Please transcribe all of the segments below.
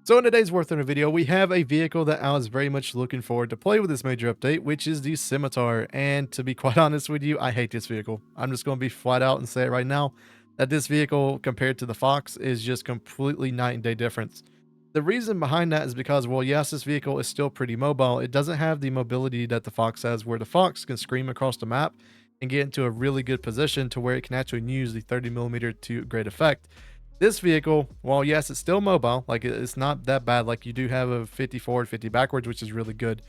So in today's Warthunder video, we have a vehicle that I was very much looking forward to play with this major update, which is the Scimitar. And to be quite honest with you, I hate this vehicle. I'm just going to be flat out and say it right now that this vehicle compared to the Fox is just completely night and day difference. The reason behind that is because, well, yes, this vehicle is still pretty mobile. It doesn't have the mobility that the Fox has, where the Fox can scream across the map and get into a really good position to where it can actually use the 30mm to great effect. This vehicle, while yes, it's still mobile, like it's not that bad. Like you do have a 50 forward, 50 backwards, which is really good.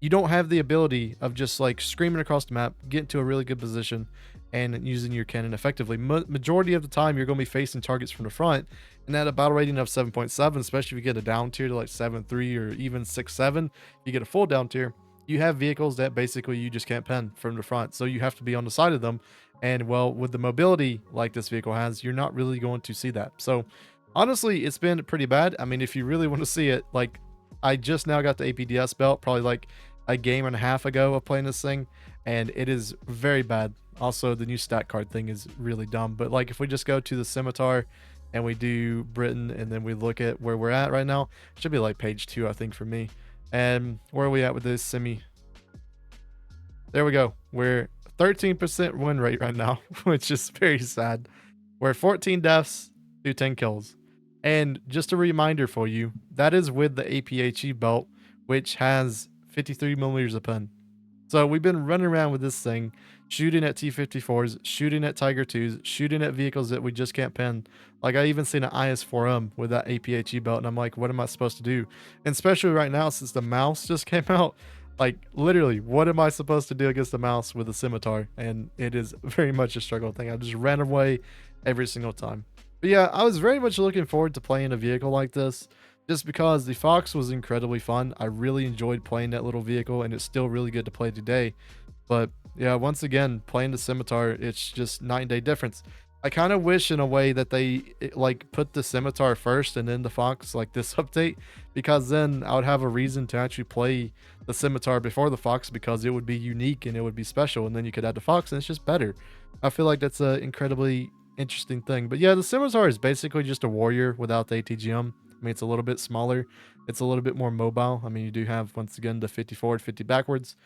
You don't have the ability of just like screaming across the map, get into a really good position, and using your cannon effectively. Majority of the time, you're going to be facing targets from the front, and at a battle rating of 7.7, especially if you get a down tier to like 7.3 or even 6.7, you get a full down tier. You have vehicles that basically you just can't pen from the front, so you have to be on the side of them. And well, with the mobility like this vehicle has, you're not really going to see that. So honestly, it's been pretty bad. I mean, if you really want to see it, like I just now got the APDS belt, probably like a game and a half ago of playing this thing, and it is very bad. Also, the new stat card thing is really dumb. But like if we just go to the Scimitar and we do Britain and then we look at where we're at right now, it should be like page 2, I think, for me. And where are we at with this semi? There we go. We're 13% win rate right now, which is very sad. We're 14 deaths to 10 kills. And just a reminder for you, that is with the APHE belt, which has 53mm of pen. So we've been running around with this thing, shooting at T-54s, shooting at Tiger 2s, shooting at vehicles that we just can't pen. Like I even seen an IS-4M with that APHE belt, and I'm like, what am I supposed to do? And especially right now, since the mouse just came out, like literally, what am I supposed to do against the mouse with a Scimitar? And it is very much a struggle thing. I just ran away every single time. But yeah, I was very much looking forward to playing a vehicle like this, just because the Fox was incredibly fun. I really enjoyed playing that little vehicle, and it's still really good to play today. But yeah, once again, playing the Scimitar, it's just night and day difference. I kind of wish in a way that they like put the Scimitar first and then the Fox, like this update, because then I would have a reason to actually play the Scimitar before the Fox, because it would be unique and it would be special, and then you could add the Fox and it's just better. I feel like that's an incredibly interesting thing. But yeah, the Scimitar is basically just a warrior without the ATGM. I mean, it's a little bit smaller. It's a little bit more mobile. I mean, you do have, once again, the 50 forward, 50 backwards.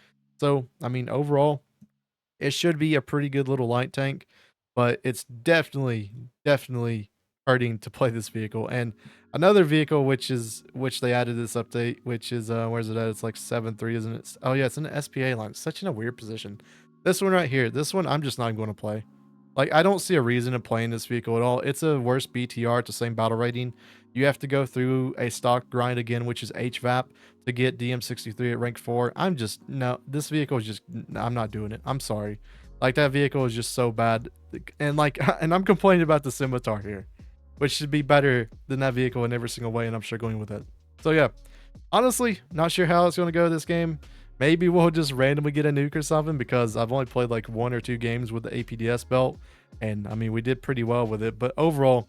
So, I mean, overall, it should be a pretty good little light tank, but it's definitely hurting to play this vehicle. And another vehicle which they added this update, which is where's it at? It's like 7.3, isn't it? Oh yeah, it's in the SPA line. It's such in a weird position. This one right here, this one I'm just not going to play. Like I don't see a reason of playing this vehicle at all. It's a worse BTR at the same battle rating. You have to go through a stock grind again, which is HVAP, to get DM63 at rank 4. I'm just, no, this vehicle is just, I'm not doing it. I'm sorry. Like that vehicle is just so bad. And like, and I'm complaining about the Scimitar here, which should be better than that vehicle in every single way, and I'm struggling with it. So yeah, honestly, not sure how it's going to go this game. Maybe we'll just randomly get a nuke or something, because I've only played like 1 or 2 games with the APDS belt, and I mean, we did pretty well with it. But overall,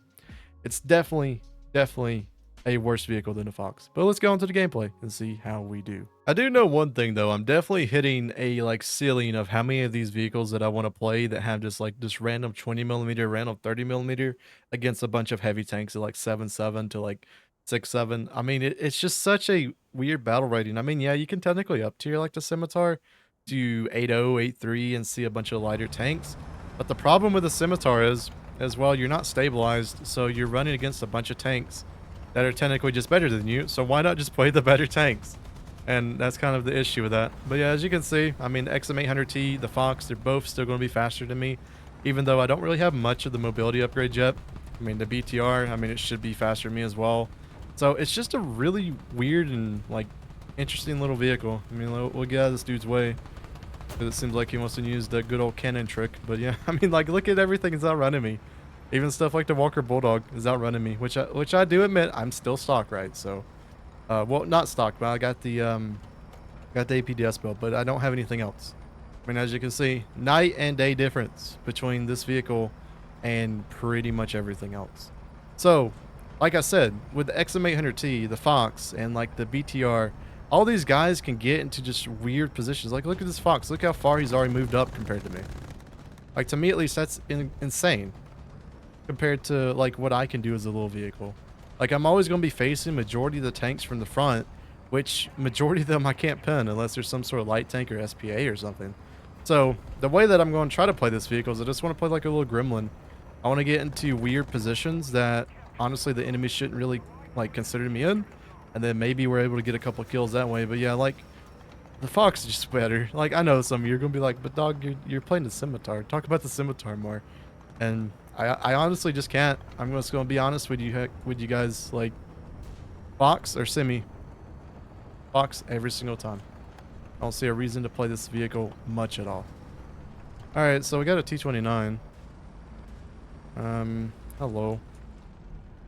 it's definitely a worse vehicle than a Fox. But let's go into the gameplay and see how we do. I do know one thing though, I'm definitely hitting a like ceiling of how many of these vehicles that I want to play that have just like this random 20mm, random 30mm against a bunch of heavy tanks at like 7.7 to like 6.7. I mean, it's just such a weird battle rating. I mean, yeah, you can technically up tier like the Scimitar to 8.0, 8.3 and see a bunch of lighter tanks. But the problem with the Scimitar is, as well, you're not stabilized, so you're running against a bunch of tanks that are technically just better than you. So why not just play the better tanks? And that's kind of the issue with that. But yeah, as you can see, I mean, XM800T, the Fox, they're both still going to be faster than me, even though I don't really have much of the mobility upgrade yet. I mean, the BTR, I mean, it should be faster than me as well. So it's just a really weird and like interesting little vehicle. I mean, we'll get out of this dude's way, because it seems like he wants to use the good old cannon trick. But yeah, I mean, like, look at everything that's outrunning me. Even stuff like the Walker Bulldog is outrunning me, which I do admit I'm still stock, right? So, well, not stock, but I got the APDS build, but I don't have anything else. I mean, as you can see, night and day difference between this vehicle and pretty much everything else. So, like I said, with the XM800T, the Fox, and like the BTR, all these guys can get into just weird positions. Like, look at this Fox. Look how far he's already moved up compared to me. Like, to me at least, that's insane compared to like what I can do as a little vehicle. Like, I'm always going to be facing majority of the tanks from the front, which majority of them I can't pin unless there's some sort of light tank or SPA or something. So the way that I'm going to try to play this vehicle is I just want to play like a little gremlin. I want to get into weird positions that honestly the enemy shouldn't really like consider me in, and then maybe we're able to get a couple kills that way. But yeah, like the Fox is just better. Like I know some of you are gonna be like, but dog, you're playing the Scimitar. Talk about the Scimitar more. And I honestly just can't. I'm just gonna be honest with you guys. Like Fox or Simi, Fox every single time. I don't see a reason to play this vehicle much at all. All right, so we got a T-29. Hello.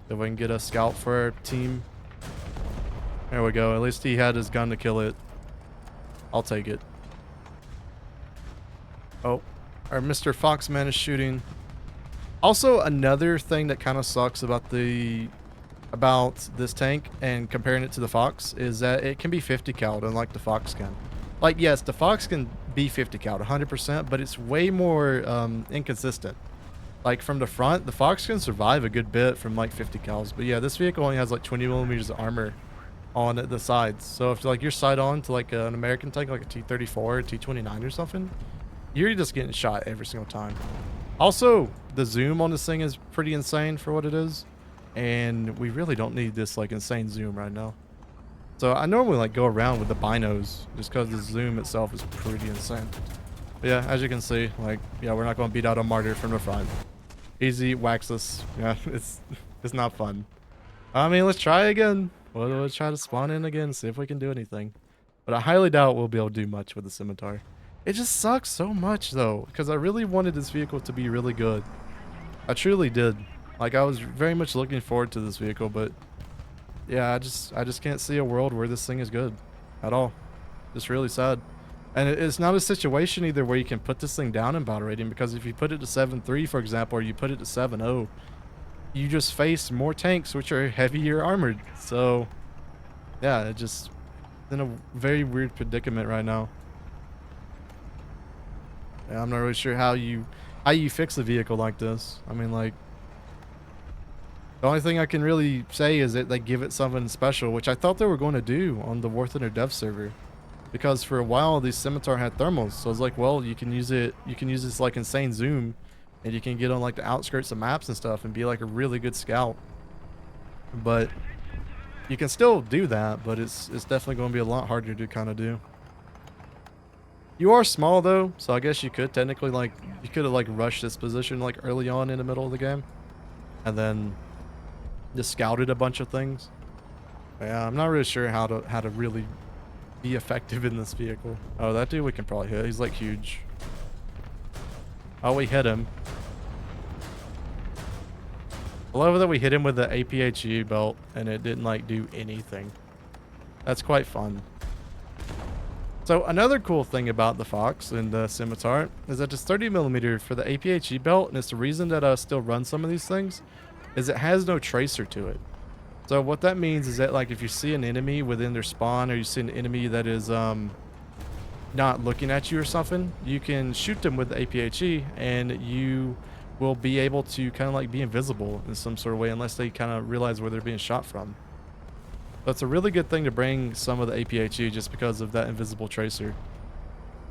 If we can get a scout for our team. There we go. At least he had his gun to kill it. I'll take it. Oh, our Mr. Foxman is shooting. Also, another thing that kind of sucks about this tank and comparing it to the Fox is that it can be 50 cal unlike the Fox can. Like, yes, the Fox can be 50 cal 100%, but it's way more inconsistent. Like, from the front, the Fox can survive a good bit from like 50 cals. But yeah, this vehicle only has like 20 millimeters of armor on the sides. So if like you're side on to like an American tank, like a T-34 or T-29 or something, you're just getting shot every single time. Also, the zoom on this thing is pretty insane for what it is. And we really don't need this like insane zoom right now. So I normally like go around with the binos just because the zoom itself is pretty insane. But yeah, as you can see, like, yeah, we're not going to beat out a martyr from the front. Easy, wax us. Yeah, it's not fun. I mean, let's try again. Let's try to spawn in again, see if we can do anything. But I highly doubt we'll be able to do much with the Scimitar. It just sucks so much though, because I really wanted this vehicle to be really good. I truly did. Like, I was very much looking forward to this vehicle, but yeah, I just can't see a world where this thing is good at all. It's really sad. And it's not a situation either where you can put this thing down in battle rating, because if you put it to 7.3, for example, or you put it to 7.0, you just face more tanks which are heavier armored. So yeah, it just in a very weird predicament right now. Yeah, I'm not really sure how you fix a vehicle like this. I mean, like, the only thing I can really say is that they give it something special, which I thought they were going to do on the Warthunder dev server. Because for a while, these Scimitar had thermals. So it's like, well, you can use this like insane zoom, and you can get on like the outskirts of maps and stuff and be like a really good scout. But you can still do that, but it's definitely going to be a lot harder to kind of do. You are small though, so I guess you could technically like, you could have like rushed this position like early on in the middle of the game, and then just scouted a bunch of things. But yeah, I'm not really sure how to really be effective in this vehicle. Oh, that dude we can probably hit. He's like huge. Oh, we hit him. I love that we hit him with the APHE belt and it didn't like do anything. That's quite fun. So another cool thing about the Fox and the Scimitar is that it's 30mm for the APHE belt, and it's the reason that I still run some of these things, is it has no tracer to it. So what that means is that, like, if you see an enemy within their spawn, or you see an enemy that is not looking at you or something, you can shoot them with the APHE and you will be able to kind of like be invisible in some sort of way, unless they kind of realize where they're being shot from. That's a really good thing to bring some of the APHE just because of that invisible tracer.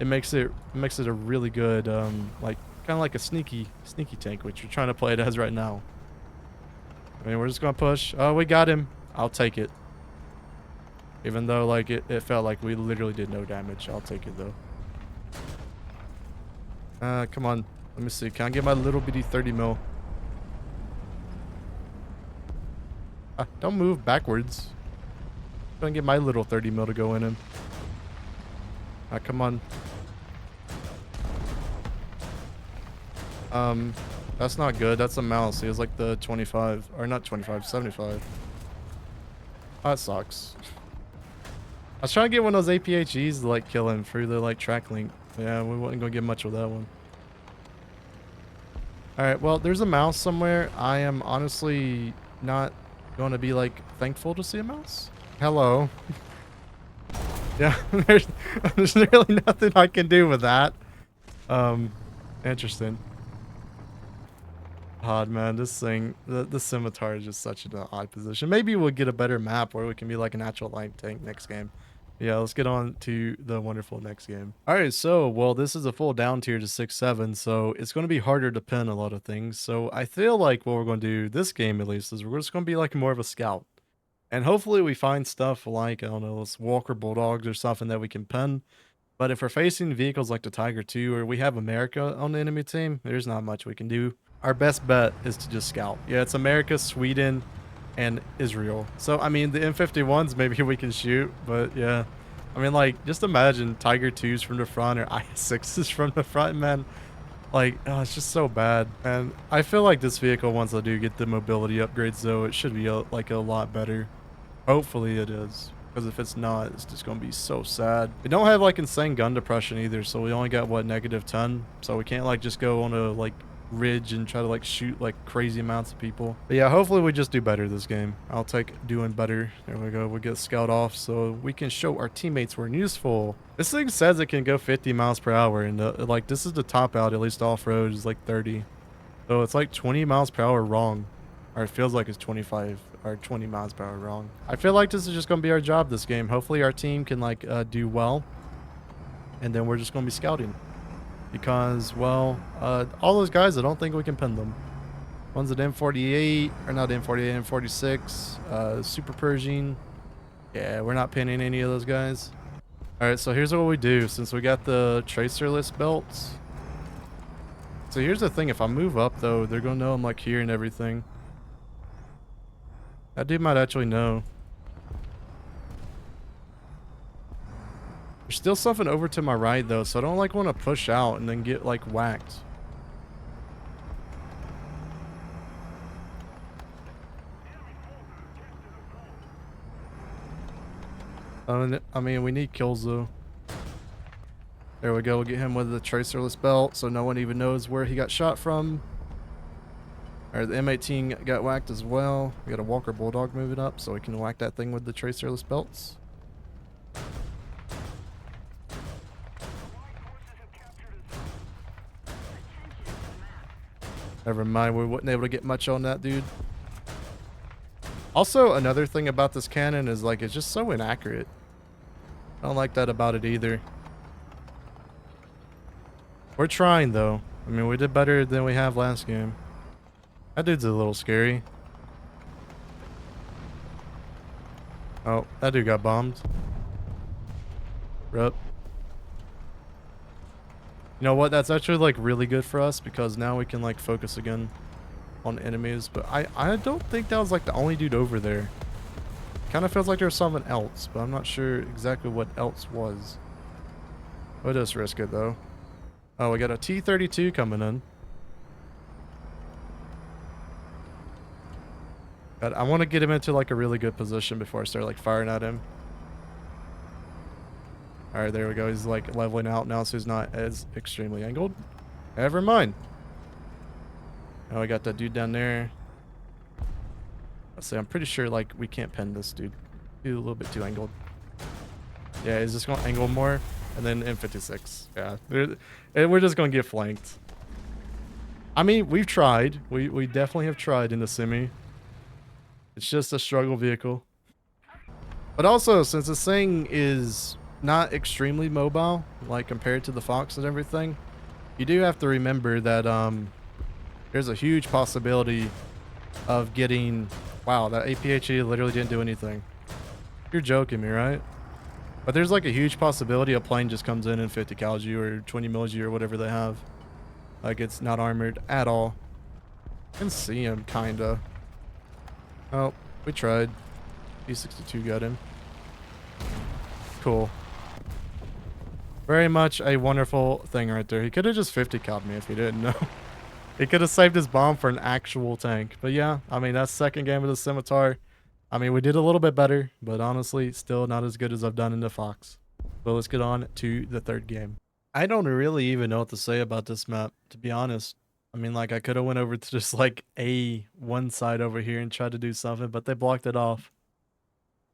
It makes it a really good like kind of like a sneaky tank, which we're trying to play it as right now. I mean, we're just gonna push. Oh, we got him. I'll take it. Even though like it felt like we literally did no damage. I'll take it though. Come on. Let me see. Can I get my little bitty 30 mil? Don't move backwards. I'm gonna get my little 30 mil to go in him. Come on. That's not good. That's a mouse. He has like the 25, or not 25, 75. Oh, that sucks. I was trying to get one of those APHEs to like kill him through the like track link. Yeah, we wasn't gonna get much with that one. Alright, well, there's a mouse somewhere. I am honestly not going to be like thankful to see a mouse. Hello. Yeah, there's really nothing I can do with that. Interesting. God, man, this thing, the Scimitar is just such an odd position. Maybe we'll get a better map where we can be like an actual light tank next game. Yeah, let's get on to the wonderful next game. All right, so, well, this is a full down tier to 6-7, so it's going to be harder to pin a lot of things. So I feel like what we're going to do this game, at least, is we're just going to be like more of a scout. And hopefully we find stuff like, I don't know, let's Walker Bulldogs or something that we can pin. But if we're facing vehicles like the Tiger 2 or we have America on the enemy team, there's not much we can do. Our best bet is to just scout. Yeah, it's America, Sweden, and Israel. So, I mean, the M51s maybe we can shoot, but yeah. I mean, like, just imagine Tiger 2s from the front or IS-6s from the front, man. Like, oh, it's just so bad. And I feel like this vehicle, once I do get the mobility upgrades, though, it should be, like, a lot better. Hopefully it is. Because if it's not, it's just going to be so sad. We don't have, like, insane gun depression either, so we only got, what, -10? So we can't, like, just go on a, like, ridge and try to, like, shoot, like, crazy amounts of people. But yeah, hopefully we just do better this game. I'll take doing better. There we go. We get scout off so we can show our teammates we're useful. This thing says it can go 50 miles per hour, and, like, this is the top out, at least off-road, is, like, 30. So it's, like, 20 miles per hour wrong. Or it feels like it's 25 or 20 miles per hour wrong. I feel like this is just going to be our job this game. Hopefully our team can like do well. And then we're just going to be scouting. Because, well, all those guys, I don't think we can pin them. One's an M48, or not M48, M46, Super Pershing. Yeah, we're not pinning any of those guys. Alright, so here's what we do. Since we got the tracerless belts. So here's the thing. If I move up, though, they're going to know I'm like here and everything. That dude might actually know. There's still something over to my right, though, so I don't, like, want to push out and then get, like, whacked. I mean, we need kills, though. There we go. We'll get him with the tracerless belt, so no one even knows where he got shot from. Alright, the M18 got whacked as well. We got a Walker Bulldog moving up, so we can whack that thing with the tracerless belts. Never mind, we wasn't able to get much on that dude. Also, another thing about this cannon is, like, it's just so inaccurate. I don't like that about it either. We're trying, though. I mean, we did better than we have last game. That dude's a little scary. Oh, that dude got bombed. Rip. You know what? That's actually, like, really good for us because now we can, like, focus again on enemies. But I don't think that was, like, the only dude over there. Kind of feels like there was something else, but I'm not sure exactly what else was. We'll just risk it, though. Oh, we got a T-32 coming in. I want to get him into like a really good position before I start like firing at him. All right, there we go. He's like leveling out now, so he's not as extremely angled. Never mind. Oh, I got that dude down there. Let's see. I'm pretty sure like we can't pin this dude. He's a little bit too angled. Yeah, he's just going to angle more. And then M56. Yeah, we're just going to get flanked. I mean, we've tried. We definitely have tried in the Simi. It's just a struggle vehicle. But also, since this thing is not extremely mobile, like compared to the Fox and everything, you do have to remember that there's a huge possibility of getting... Wow, that APHE literally didn't do anything. You're joking me, right? But there's like a huge possibility a plane just comes in and 50 cals you or 20 mils you or whatever they have. Like it's not armored at all. I can see him, kinda. Oh, we tried. B62 got him. Cool. Very much a wonderful thing right there. He could have just 50 called me if he didn't know. He could have saved his bomb for an actual tank. But yeah, I mean, that's second game of the Scimitar. I mean, we did a little bit better, but honestly, still not as good as I've done in the Fox. But let's get on to the third game. I don't really even know what to say about this map, to be honest. I mean, like, I could have went over to just, like, one side over here and tried to do something, but they blocked it off.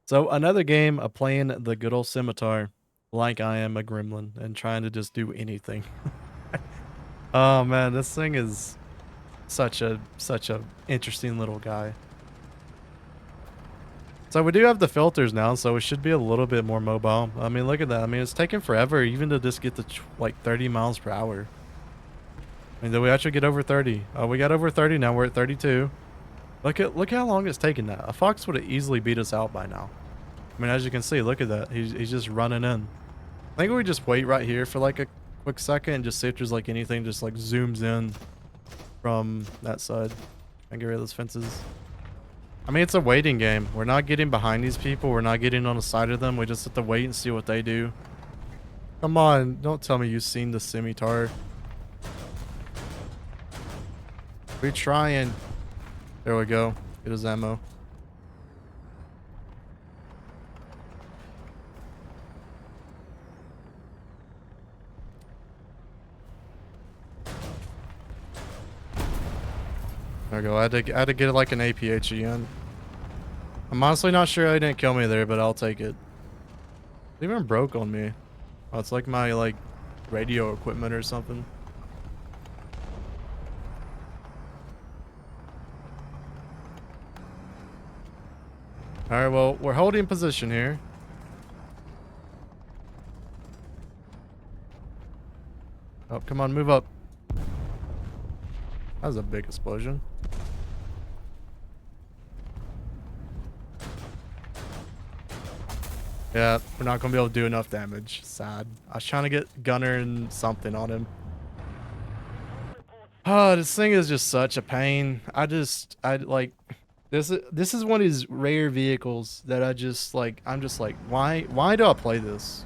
So, another game of playing the good old Scimitar, like I am a gremlin, and trying to just do anything. Oh, man, this thing is such a interesting little guy. So we do have the filters now, so we should be a little bit more mobile. I mean, look at that. I mean, it's taking forever even to just get to like 30 miles per hour. I mean, did we actually get over 30? Oh, we got over 30 now. We're at 32. Look how long it's taken that. A fox would have easily beat us out by now. I mean, as you can see, look at that. He's just running in. I think we just wait right here for like a quick second and just see if there's like anything just like zooms in from that side and get rid of those fences. I mean, it's a waiting game. We're not getting behind these people. We're not getting on the side of them. We just have to wait and see what they do. Come on. Don't tell me you've seen the Scimitar. We're trying. There we go. Get his ammo. There we go. I had to get it like an APH again. I'm honestly not sure I didn't kill me there, but I'll take it. It even broke on me. Oh, it's like my like radio equipment or something. Alright, well, we're holding position here. Oh, come on, move up. That was a big explosion. Yeah, we're not going to be able to do enough damage. Sad. I was trying to get Gunner and something on him. Oh, this thing is just such a pain. I like... This is one of these rare vehicles that I'm just like, why do I play this?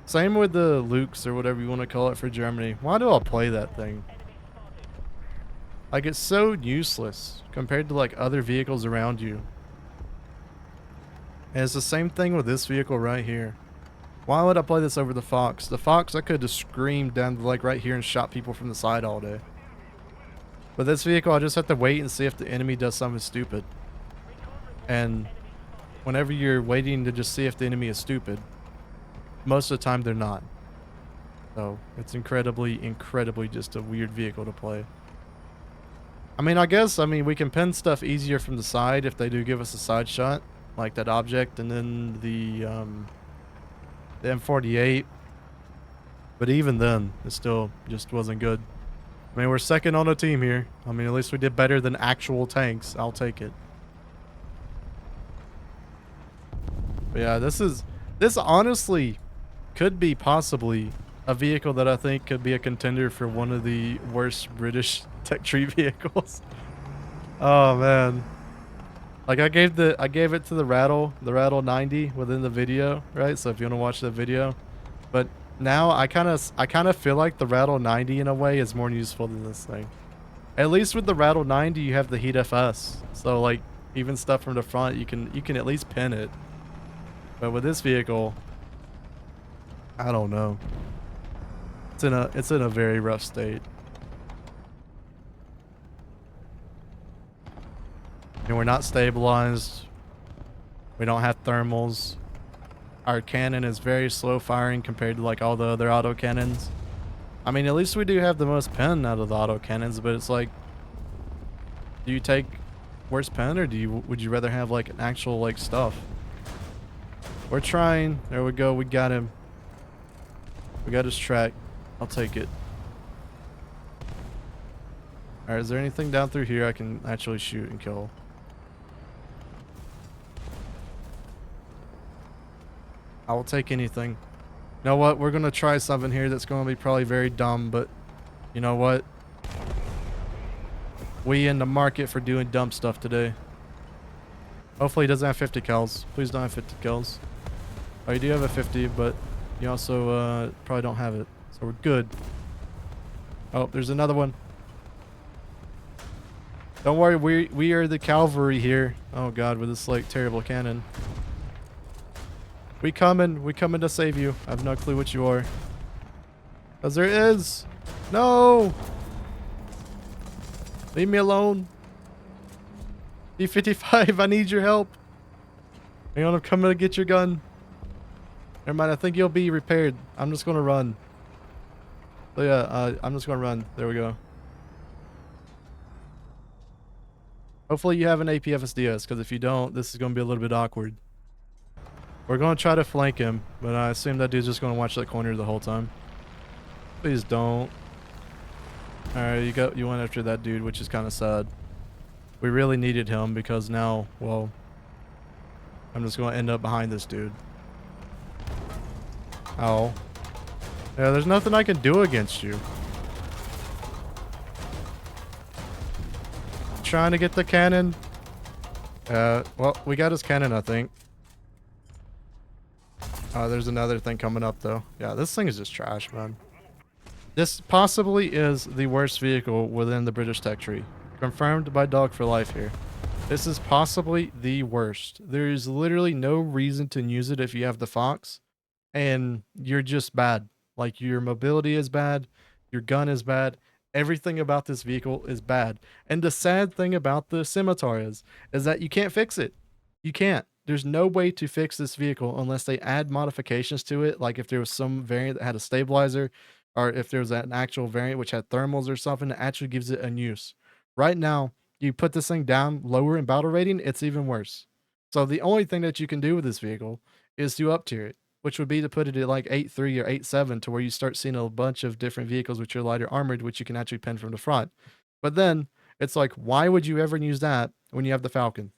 Same with the Lukes or whatever you want to call it for Germany. Why do I play that thing? Like, it's so useless compared to like other vehicles around you. And it's the same thing with this vehicle right here. Why would I play this over the Fox? The Fox, I could have screamed down to like right here and shot people from the side all day. But this vehicle, I just have to wait and see if the enemy does something stupid. And whenever you're waiting to just see if the enemy is stupid, most of the time they're not. So it's incredibly just a weird vehicle to play. I mean, we can pin stuff easier from the side if they do give us a side shot, like that object, and then the M48. But even then, it still just wasn't good. I mean, we're second on a team here. I mean, at least we did better than actual tanks. I'll take it. But yeah, this honestly could be possibly a vehicle that I think could be a contender for one of the worst British tech tree vehicles. Oh man. Like I gave it to the Rattle 90 within the video, right? So if you want to watch that video. But now I kind of feel like the Rattle 90 in a way is more useful than this thing. At least with the Rattle 90 you have the Heat FS. So like even stuff from the front you can at least pin it. But with this vehicle, I don't know. It's in a very rough state. And we're not stabilized. We don't have thermals. Our cannon is very slow firing compared to like all the other auto cannons. I mean, at least we do have the most pen out of the auto cannons, but it's like, do you take worse pen or would you rather have like an actual like stuff? We're trying. There we go. We got him. We got his track. I'll take it. Alright, is there anything down through here I can actually shoot and kill? I will take anything. You know what? We're going to try something here that's going to be probably very dumb, but you know what? We in the market for doing dumb stuff today. Hopefully he doesn't have 50 kills. Please don't have 50 kills. Oh, you do have a 50, but you also probably don't have it. So we're good. Oh, there's another one. Don't worry, we are the cavalry here. Oh god, with this like terrible cannon. We coming to save you. I have no clue what you are. Cause there is. No! Leave me alone. D55, I need your help. Hang on, I'm coming to get your gun. Never mind, I think you'll be repaired. I'm just gonna run. So yeah, I'm just gonna run. There we go. Hopefully you have an APFSDS, because if you don't, this is going to be a little bit awkward. We're going to try to flank him, but I assume that dude's just going to watch that corner the whole time. Please don't. Alright, you went after that dude, which is kind of sad. We really needed him because now, well, I'm just going to end up behind this dude. Oh. Yeah, there's nothing I can do against you. Trying to get the cannon. Well, we got his cannon, I think. There's another thing coming up, though. Yeah, this thing is just trash, man. This possibly is the worst vehicle within the British tech tree. Confirmed by Dog for Life here. This is possibly the worst. There is literally no reason to use it if you have the Fox. And you're just bad. Like, your mobility is bad. Your gun is bad. Everything about this vehicle is bad. And the sad thing about the Scimitar is that you can't fix it. You can't. There's no way to fix this vehicle unless they add modifications to it. Like if there was some variant that had a stabilizer, or if there was an actual variant which had thermals or something that actually gives it a use. Right now, you put this thing down lower in battle rating, it's even worse. So the only thing that you can do with this vehicle is to up tier it, which would be to put it at like 8.3 or 8.7 to where you start seeing a bunch of different vehicles which are lighter armored, which you can actually pin from the front. But then it's like, why would you ever use that when you have the Falcon?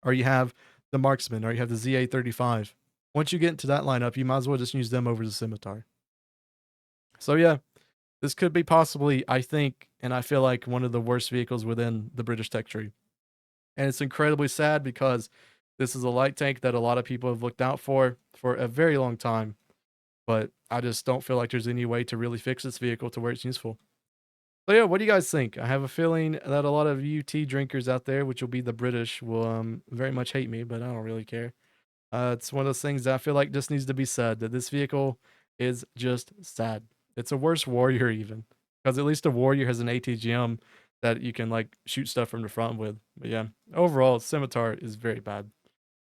Or you have the Marksman, or you have the ZA-35. Once you get into that lineup, you might as well just use them over the Scimitar. So yeah, this could be possibly, I think, and I feel like one of the worst vehicles within the British tech tree. And it's incredibly sad because this is a light tank that a lot of people have looked out for a very long time. But I just don't feel like there's any way to really fix this vehicle to where it's useful. So yeah, what do you guys think? I have a feeling that a lot of UT drinkers out there, which will be the British, will very much hate me, but I don't really care. It's one of those things that I feel like just needs to be said, that this vehicle is just sad. It's a worse Warrior even, because at least a Warrior has an ATGM that you can like shoot stuff from the front with. But yeah, overall, Scimitar is very bad.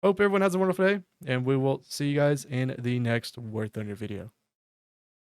Hope everyone has a wonderful day, and we will see you guys in the next Warthunder video.